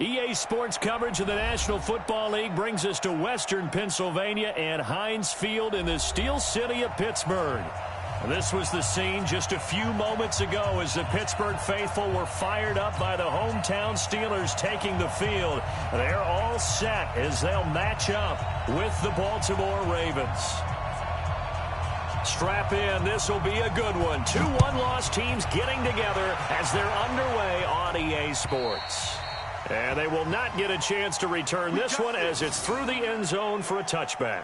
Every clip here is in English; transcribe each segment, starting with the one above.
EA Sports coverage of the National Football League brings us to Western Pennsylvania and Heinz Field in the Steel City of Pittsburgh. This was the scene just a few moments ago as the Pittsburgh faithful were fired up by the hometown Steelers taking the field. They're all set as they'll match up with the Baltimore Ravens. Strap in, this will be a good one. 2 one-loss teams getting together as they're underway on EA Sports. And they will not get a chance to return this one as it's through the end zone for a touchback.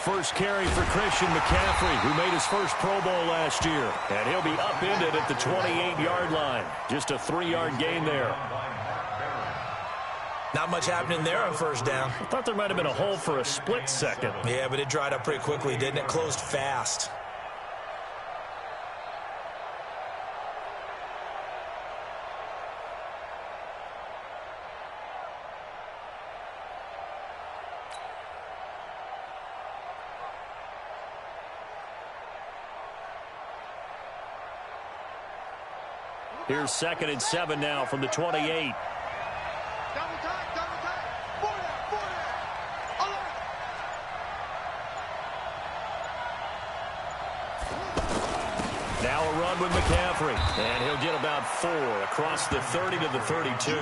First carry for Christian McCaffrey, who made his first Pro Bowl last year. And he'll be upended at the 28-yard line. Just a 3-yard gain there. Not much happening there on first down. I thought there might have been a hole for a split second. Yeah, but it dried up pretty quickly, didn't it? Closed fast. Here's 2nd and 7 now from the 28. Now a run with McCaffrey, and he'll get about 4 across the 30 to the 32.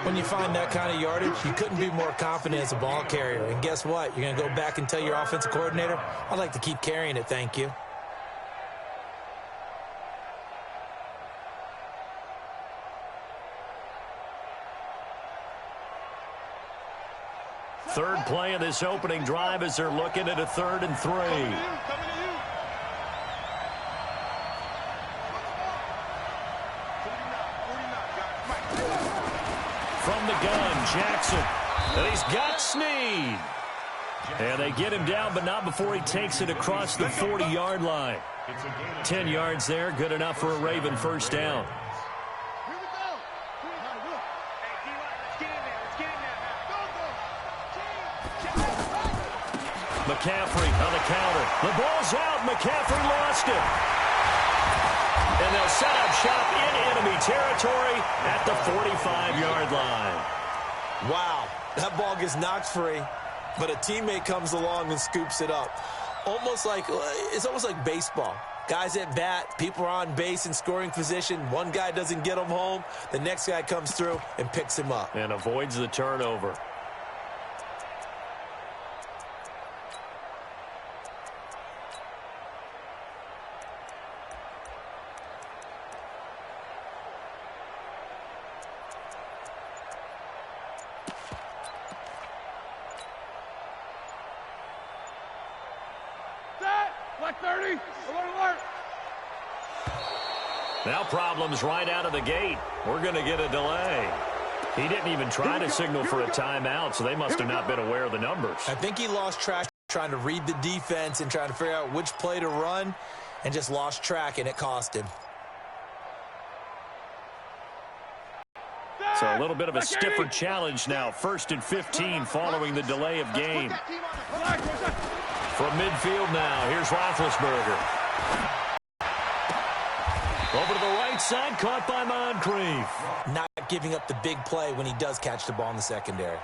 When you find that kind of yardage, you couldn't be more confident as a ball carrier. And guess what? You're going to go back and tell your offensive coordinator, I'd like to keep carrying it, thank you. Third play of this opening drive as they're looking at a 3rd and 3. From the gun, Jackson. And he's got Snead. And they get him down, but not before he takes it across the 40-yard line. 10 yards there, good enough for a Raven first down. McCaffrey on the counter. The ball's out. McCaffrey lost it. And they'll set up shop in enemy territory at the 45-yard line. Wow, that ball gets knocked free, but a teammate comes along and scoops it up. It's almost like baseball. Guys at bat, people are on base in scoring position. One guy doesn't get him home. The next guy comes through and picks him up. And avoids the turnover. Now problems right out of the gate. We're going to get a delay. He didn't even try to signal for a timeout, so they must have not been aware of the numbers. I think he lost track trying to read the defense and trying to figure out which play to run and just lost track, and it cost him. So a little bit of a stiffer challenge now. 1st and 15 following the delay of game. From midfield now, here's Roethlisberger. Over to the right side, caught by Moncrief. Not giving up the big play when he does catch the ball in the secondary.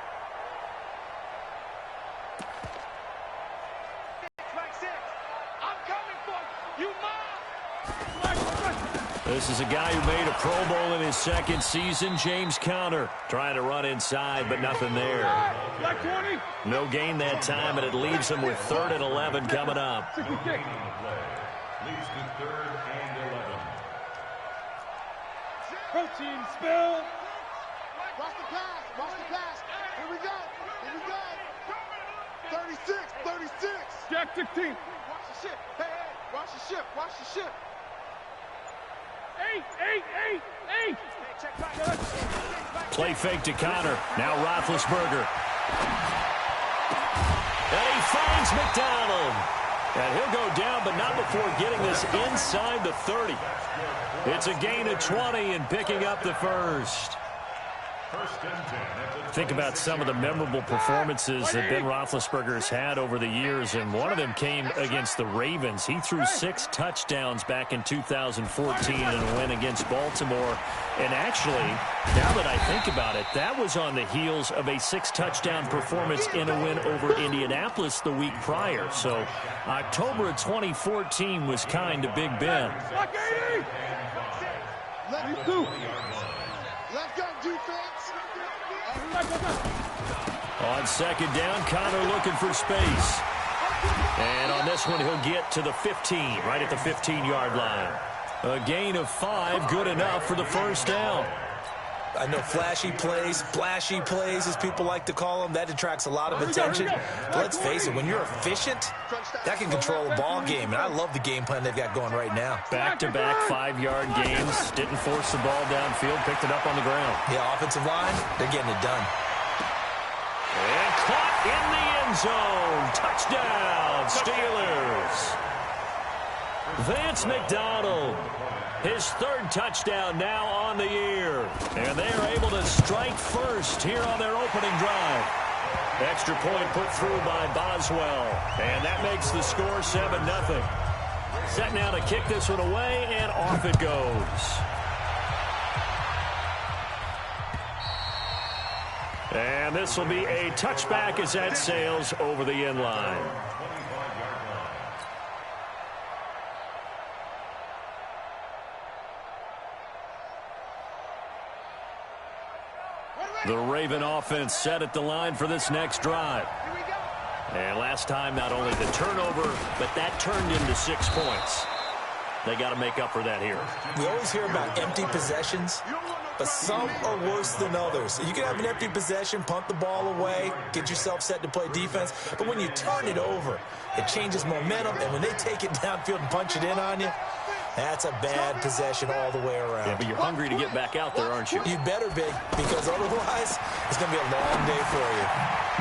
This is a guy who made a Pro Bowl in his 2nd season, James Conner. Trying to run inside, but nothing there. No gain that time, and it leaves him with 3rd and 11 coming up. Leads to 3rd and 11. Protein spill. Watch the pass. Watch the pass. Here we go. Here we go. 36. 36. Jack 16. Watch the ship. Hey, hey. Watch the ship. Watch the ship. Play fake to Connor. Now Roethlisberger. And he finds McDonald. And he'll go down, but not before getting this inside the 30. It's a gain of 20 and picking up the first. Think about some of the memorable performances that Ben Roethlisberger has had over the years, and one of them came against the Ravens. He threw 6 touchdowns back in 2014 in a win against Baltimore. And actually, now that I think about it, that was on the heels of a 6-touchdown performance in a win over Indianapolis the week prior. So October of 2014 was kind of Big Ben. Let's go, defense. On second down, Connor looking for space. And on this one, he'll get to the 15, right at the 15-yard line. A gain of 5, good enough for the first down. I know flashy plays, splashy plays, as people like to call them, that attracts a lot of attention. But let's face it, when you're efficient, that can control a ball game. And I love the game plan they've got going right now. Back-to-back 5-yard gains. Didn't force the ball downfield, picked it up on the ground. Yeah, offensive line, they're getting it done. And caught in the end zone. Touchdown, Steelers. Vance McDonald. His 3rd touchdown now on the year. And they are able to strike first here on their opening drive. Extra point put through by Boswell. And that makes the score 7-0. Set now to kick this one away, and off it goes. And this will be a touchback as that sails over the end line. The Raven offense set at the line for this next drive. And last time, not only the turnover, but that turned into 6 points. They got to make up for that here. We always hear about empty possessions, but some are worse than others. You can have an empty possession, punt the ball away, get yourself set to play defense, but when you turn it over, it changes momentum, and when they take it downfield and punch it in on you, that's a bad possession all the way around. Yeah, but you're hungry to get back out there, aren't you? You better be, because otherwise, it's going to be a long day for you.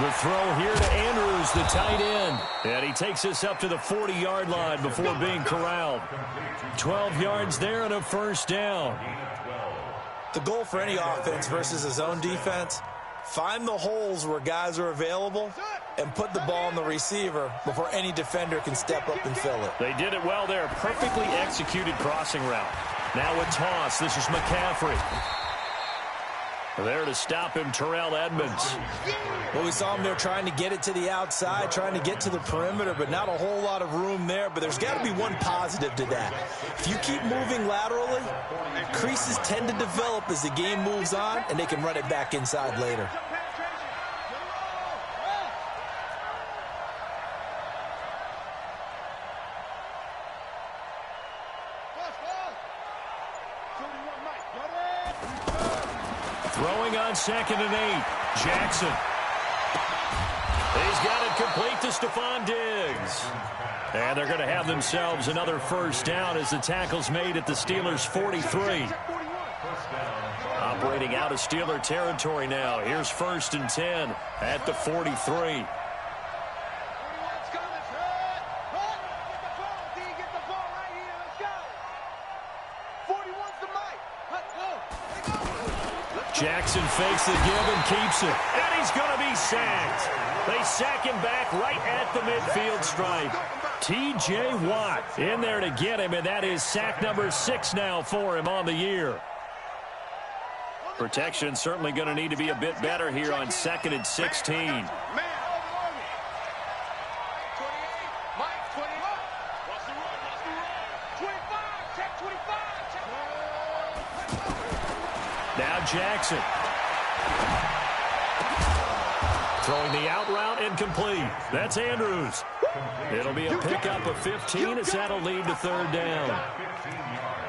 The throw here to Andrews, the tight end. And he takes us up to the 40-yard line before being corralled. 12 yards there and a first down. The goal for any offense versus a zone defense, find the holes where guys are available and put the ball on the receiver before any defender can step up and fill it. They did it well there. Perfectly executed crossing route. Now a toss. This is McCaffrey. There to stop him, Terrell Edmonds. Well, we saw him there trying to get it to the outside, trying to get to the perimeter, but not a whole lot of room there. But there's got to be one positive to that. If you keep moving laterally, creases tend to develop as the game moves on, and they can run it back inside later. Throwing on 2nd and 8. Jackson. He's got it complete to Stephon Diggs. And they're going to have themselves another first down as the tackle's made at the Steelers' 43. Operating out of Steeler territory now. Here's 1st and 10 at the 43. Jackson fakes the give and keeps it. And he's going to be sacked. They sack him back right at the midfield stripe. T.J. Watt in there to get him, and that is sack number 6 now for him on the year. Protection certainly going to need to be a bit better here on 2nd and 16. Now Jackson. Throwing the out route incomplete. That's Andrews. It'll be a pickup of 15 as that'll lead to 3rd down.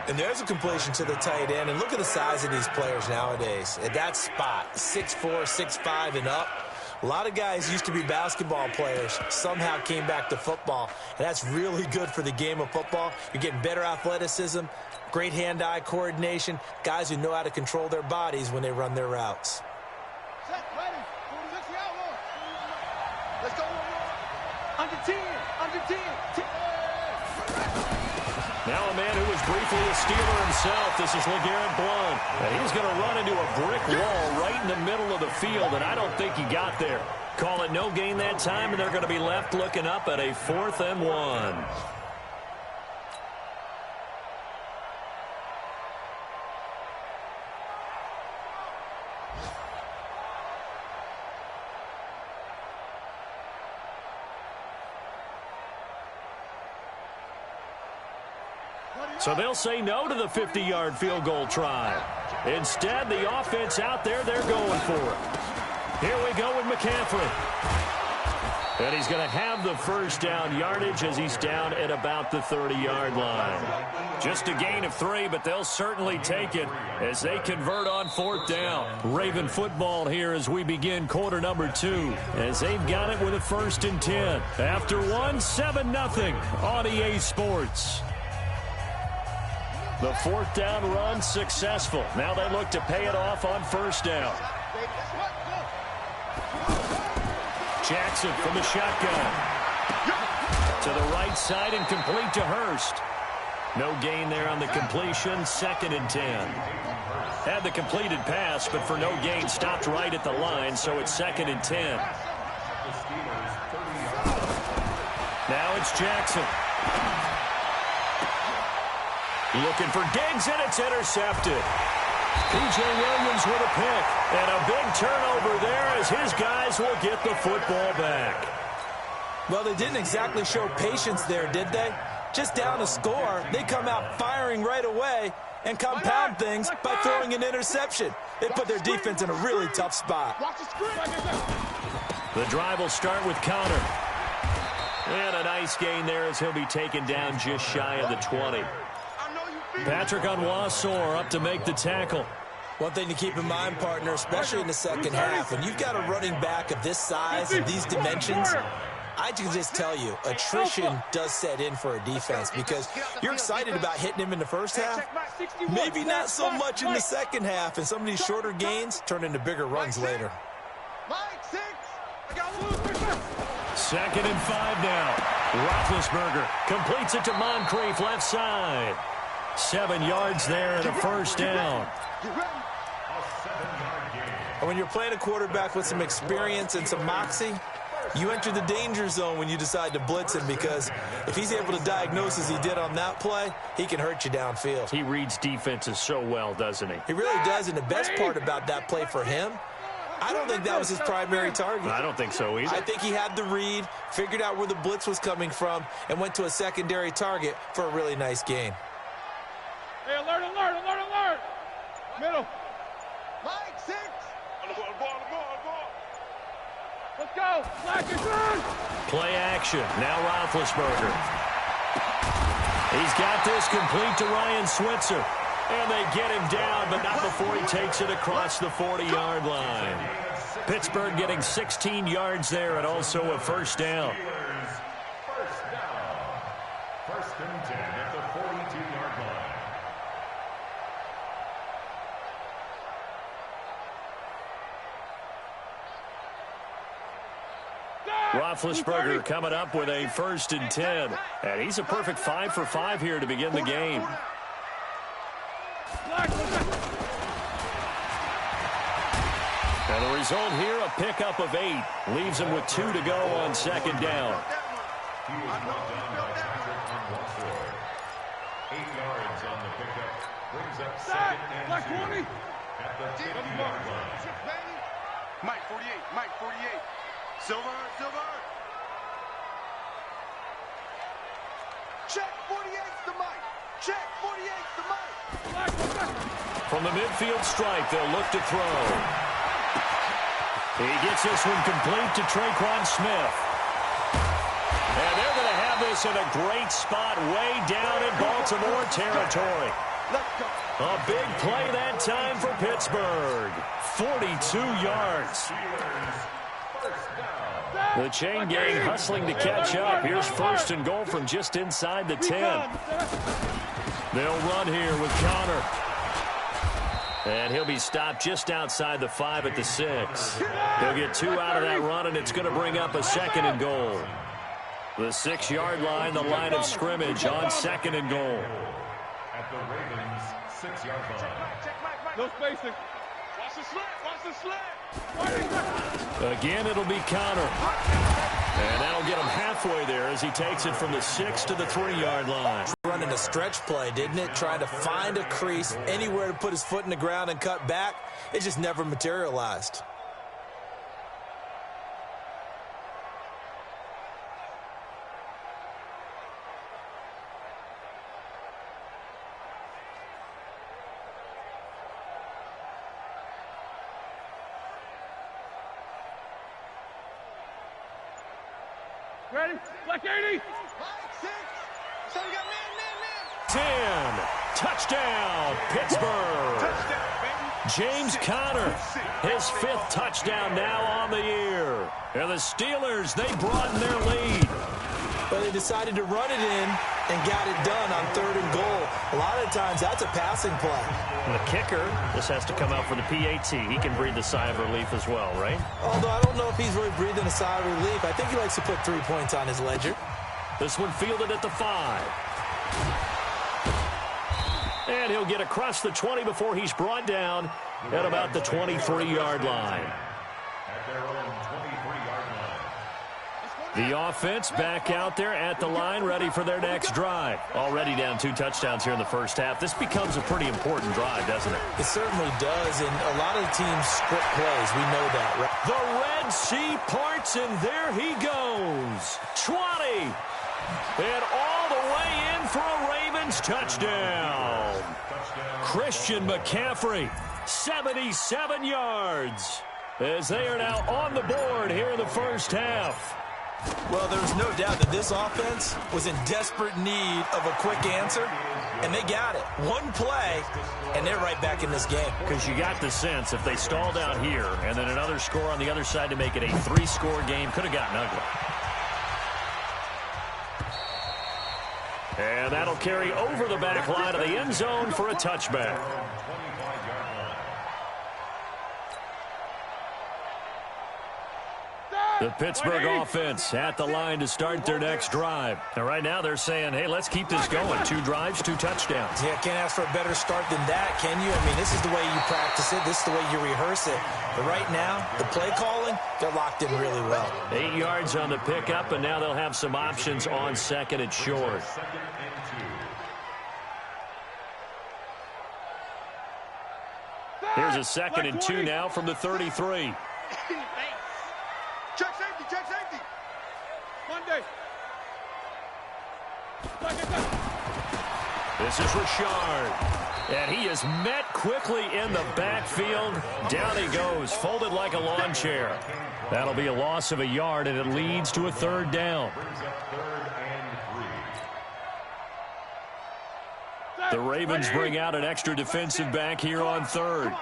And there's a completion to the tight end. And look at the size of these players nowadays. At that spot, 6'4", 6'5", and up. A lot of guys used to be basketball players, somehow came back to football, and that's really good for the game of football. You're getting better athleticism, great hand-eye coordination, guys who know how to control their bodies when they run their routes. Set, ready. Let's go. Under 10, under 10. Now a man who was briefly a Steeler himself. This is LeGarrette Blount. And he's going to run into a brick wall right in the middle of the field, and I don't think he got there. Call it no gain that time, and they're going to be left looking up at a 4th and 1. So they'll say no to the 50-yard field goal try. Instead, the offense out there, they're going for it. Here we go with McCaffrey. And he's going to have the first down yardage as he's down at about the 30-yard line. Just a gain of 3, but they'll certainly take it as they convert on 4th down. Raven football here as we begin quarter number 2, as they've got it with a 1st and 10. After 1, 7-0 on EA Sports. The 4th down run successful. Now they look to pay it off on 1st down. Jackson from the shotgun. To the right side and complete to Hurst. No gain there on the completion. 2nd and 10. Had the completed pass, but for no gain, stopped right at the line, so it's 2nd and 10. Now it's Jackson. Looking for Diggs, and it's intercepted. P.J. Williams with a pick. And a big turnover there as his guys will get the football back. Well, they didn't exactly show patience there, did they? Just down a score, they come out firing right away and compound things by throwing an interception. They put their defense in a really tough spot. The drive will start with Connor. And a nice gain there as he'll be taken down just shy of the 20. Patrick Onwuasor up to make the tackle. One thing to keep in mind, partner, especially in the second half, when you've got a running back of this size and these dimensions, I can just tell you, attrition does set in for a defense because you're excited about hitting him in the first half. Maybe not so much in the second half, and some of these shorter gains turn into bigger runs later. 2nd and 5 now. Roethlisberger completes it to Moncrief left side. 7 yards there and a 1st down. And when you're playing a quarterback with some experience and some moxie, you enter the danger zone when you decide to blitz him because if he's able to diagnose as he did on that play, he can hurt you downfield. He reads defenses so well, doesn't he? He really does, and the best part about that play for him, I don't think that was his primary target. I don't think so either. I think he had the read, figured out where the blitz was coming from, and went to a secondary target for a really nice gain. Hey, alert, alert, alert, alert. Middle. Line 6. On the ball. Let's go. Black is good. Play action. Now Roethlisberger. He's got this complete to Ryan Switzer. And they get him down, but not before he takes it across the 40-yard line. Pittsburgh getting 16 yards there and also a 1st down. 1st and 10 at the 42-yard line. Roethlisberger coming up with a 1st and 10. And he's a perfect 5 for 5 here to begin the game. And the result here, a pickup of 8. Leaves him with 2 to go on 2nd down. He was brought down by Patrick Onwuasor. 8 yards on the pickup. Brings up 2nd and 2 at the 50-yard line. Mike 48. Silver. Check 48's the mic. Check 48's the mic. From the midfield stripe, they'll look to throw. He gets this one complete to Traquan Smith. And they're going to have this in a great spot way down in Baltimore territory. A big play that time for Pittsburgh. 42 yards. The chain gang hustling to catch up. Here's 1st and goal from just inside the 10. They'll run here with Connor. And he'll be stopped just outside the 5 at the 6. He'll get 2 out of that run, and it's going to bring up a 2nd and goal. The 6-yard line, the line of scrimmage on 2nd and goal. At the Ravens' 6-yard line. No spacing. Watch the slant. Watch the slant. Again, it'll be Connor. And that'll get him halfway there as he takes it from the 6 to the 3-yard line. Running a stretch play, didn't it? Trying to find a crease, anywhere to put his foot in the ground and cut back. It just never materialized. Ready? Black 80. 10. Touchdown, Pittsburgh. James Conner, his 5th touchdown now on the year. And the Steelers, they broaden their lead. But they decided to run it in and got it done on 3rd and goal. A lot of times, that's a passing play. And the kicker, this has to come out for the PAT. He can breathe a sigh of relief as well, right? Although I don't know if he's really breathing a sigh of relief. I think he likes to put 3 points on his ledger. This one fielded at the 5. And he'll get across the 20 before he's brought down at about the 23-yard line. At their own 23-yard line. The offense back out there at the line, ready for their next drive. Already down 2 touchdowns here in the first half. This becomes a pretty important drive, doesn't it? It certainly does, and a lot of the teams script plays. We know that, right? The Red Sea parts, and there he goes. 20. And all the way in for a Ravens touchdown. Christian McCaffrey, 77 yards, as they are now on the board here in the first half. Well, there's no doubt that this offense was in desperate need of a quick answer, and they got it. One play, and they're right back in this game. Because you got the sense if they stalled out here and then another score on the other side to make it a 3-score game, could have gotten ugly. And that'll carry over the back line of the end zone for a touchback. The Pittsburgh offense at the line to start their next drive. And right now they're saying, hey, let's keep this going. 2 drives, 2 touchdowns. Yeah, can't ask for a better start than that, can you? I mean, this is the way you practice it. This is the way you rehearse it. But right now, the play calling, they're locked in really well. 8 yards on the pickup, and now they'll have some options on 2nd and short. Here's a 2nd and 2 now from the 33. Check safety, check safety. Monday. This is Richard. And he is met quickly in the backfield. Down he goes, folded like a lawn chair. That'll be a loss of a yard, and it leads to a 3rd down. The Ravens bring out an extra defensive back here on 3rd.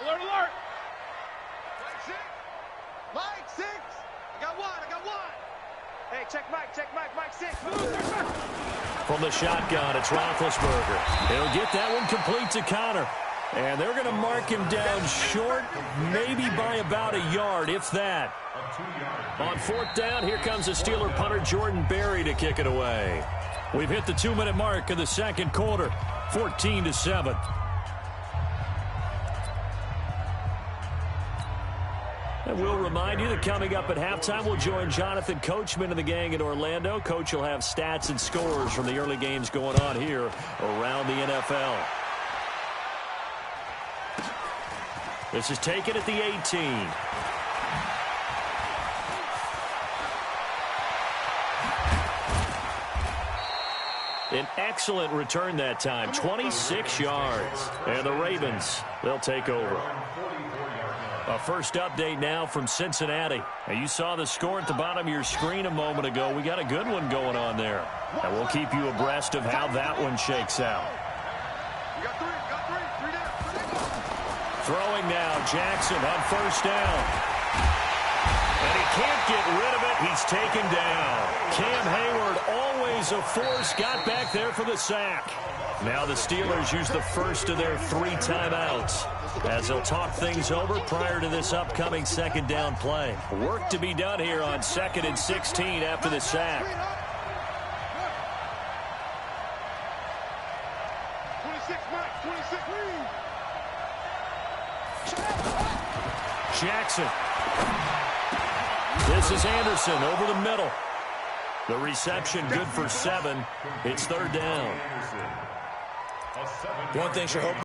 Alert, alert. Mike 6. I got one. Hey, check Mike 6. From the shotgun, it's Roethlisberger. He'll get that one complete to Connor. And they're going to mark him down short, maybe by about a yard, if that. On 4th down, here comes the Steeler punter Jordan Berry to kick it away. We've hit the 2-minute mark of the 2nd quarter, 14-7. And we'll remind you that coming up at halftime, we'll join Jonathan Coachman and the gang in Orlando. Coach will have stats and scores from the early games going on here around the NFL. This is taken at the 18. An excellent return that time, 26 yards. And the Ravens, they'll take over. A first update now from Cincinnati. Now, you saw the score at the bottom of your screen a moment ago. We got a good one going on there. And we'll keep you abreast of how that one shakes out. We got 3. Throwing now, Jackson on first down. And he can't get rid of it. He's taken down. Cam Hayward, always a force, got back there for the sack. Now the Steelers use the first of their 3 timeouts as they'll talk things over prior to this upcoming second down play. Work to be done here on 2nd and 16 after the sack. 26, Mike, 26. Jackson. This is Anderson over the middle. The reception good for 7. It's 3rd down. One thing you're hoping